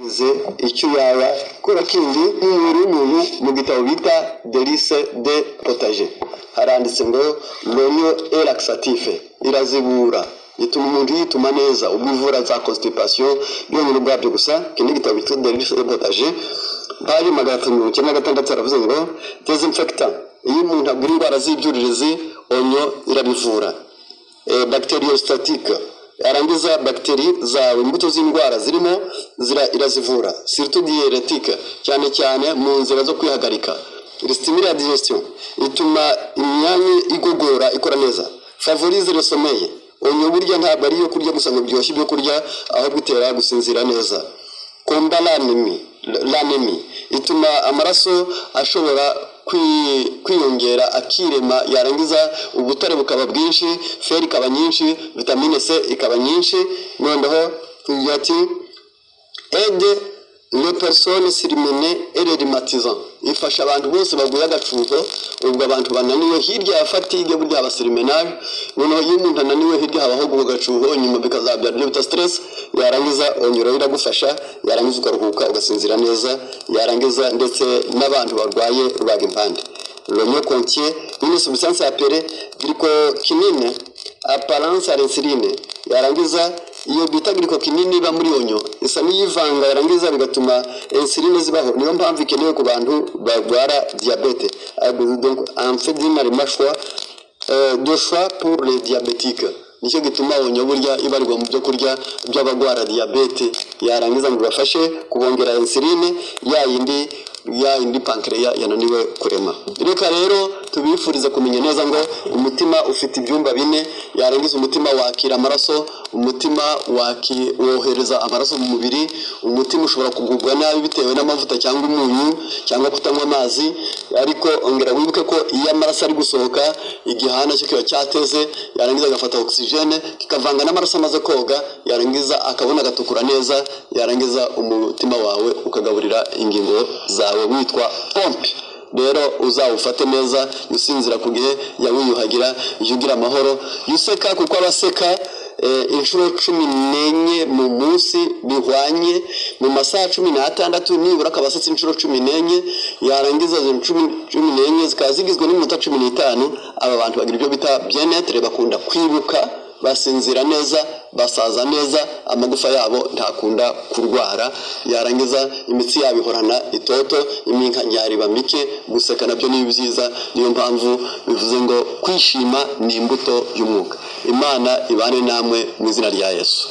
yagize icyo yaba kora kindi n'umubiri w'umuntu mu gitabo bita Delice de Potager haranditse ngo l'oignon est laxatif irazibura ituma umuntu yituma neza ubuvura za constipation byonyine bwabyo gusa kindi gitabo bita Delice de Potager page 396 aravuze ngo desinfectant iyo umuntu agura indwara z'ibyuririzi oignon irabivura bacteriostatique arangiza bakteri zawe imbuto z'indwara zirimo irazivura surtout diurétique cyane mu nzira zo kwihagarika stimule la digestion ituma imyanya igogora ikora neza favorise le sommeil onyo burya ntabwo ari yo kurya gusa ngo byoshye byo kurya aho gutera gusinzira neza combat l'anémie ituma amaraso ashobora kwiyongera akirema yarangiza ubutare bukaba bwinshi fer ikaba nyinshi vitamine C ikaba nyinshi noneho tuyati aide les personnes surmenées et les rhumatisants ifasha abantu bose baguye agacuho ubwo abantu bananiwe hirya ya fatigue burya abasirimenage noneho iyo umuntu ananiwe hirya habaho gugacuho nyuma bikazabyara bita stress yarangiza onyura iragufasha yarangiza ukaruhuka ugasinzira neza yarangiza ndetse n'abantu barwaye rubaga impande l'oignon contient une substance appelée glycokinine apparence à l'insuline yarangiza iyo bita glycokinine iba muri onyo isa n'iyivanga yarangiza bigatuma insuline zibaho niyo mpamvu ikenewe ku bantu barwara diabete donc en fait d'une choix de choix pour les diabétiques nicyo gituma onyo burya ibarirwa mu byo kurya by'abagwara diabete yarangiza ngo bafashe kubongera insuline ya indi pancreas yananiwe kurema reka rero tubifuriza kumenya neza ngo umutima ufite ibyumba bine yarangiza umutima wakira amaraso umutima wohereza amaraso mu mubiri umutima ushobora kugubwa nabi bitewe n'amavuta cyangwa umunyu cyangwa kutanywa amazi ariko ongera wibuke ko iyo amaraso ari gusohoka igihana cyo kiba cyateze yarangiza agafata oxygene kikavanga n'amaraso amaze koga yarangiza akabona gatukura neza yarangiza umutima wawe ukagaburira ingingo zawe witwa pompe rero uzawufate neza yusinzira ku gihe yawiyuhagira yugira amahoro yuseka kuko abaseka inshuro 14 mu munsi bihwanye mu masaha 16 nibura kabasetsa inshuro 14 yarangiza 14 zikazigizwe n'iminota 15 aba bantu bagira ibyo bita bien-être bakunda kwibuka basinzira neza basaza neza amagufa yabo ntakunda kurwara yarangiza imitsi yabihorana itoto iminkanyari bamike guseka nabyo ni byiza niyo mpamvu bivuze ngo kwishima ni imbuto y'umwuka Imana ibane namwe mu izina rya Yesu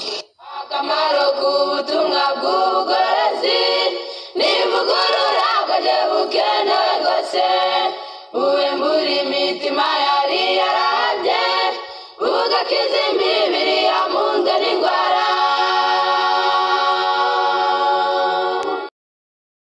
akamaro k'ubutumwa bw'ubugorozi nivugurura kaje bukene gose ubembura imitima yari yarabye ugakiza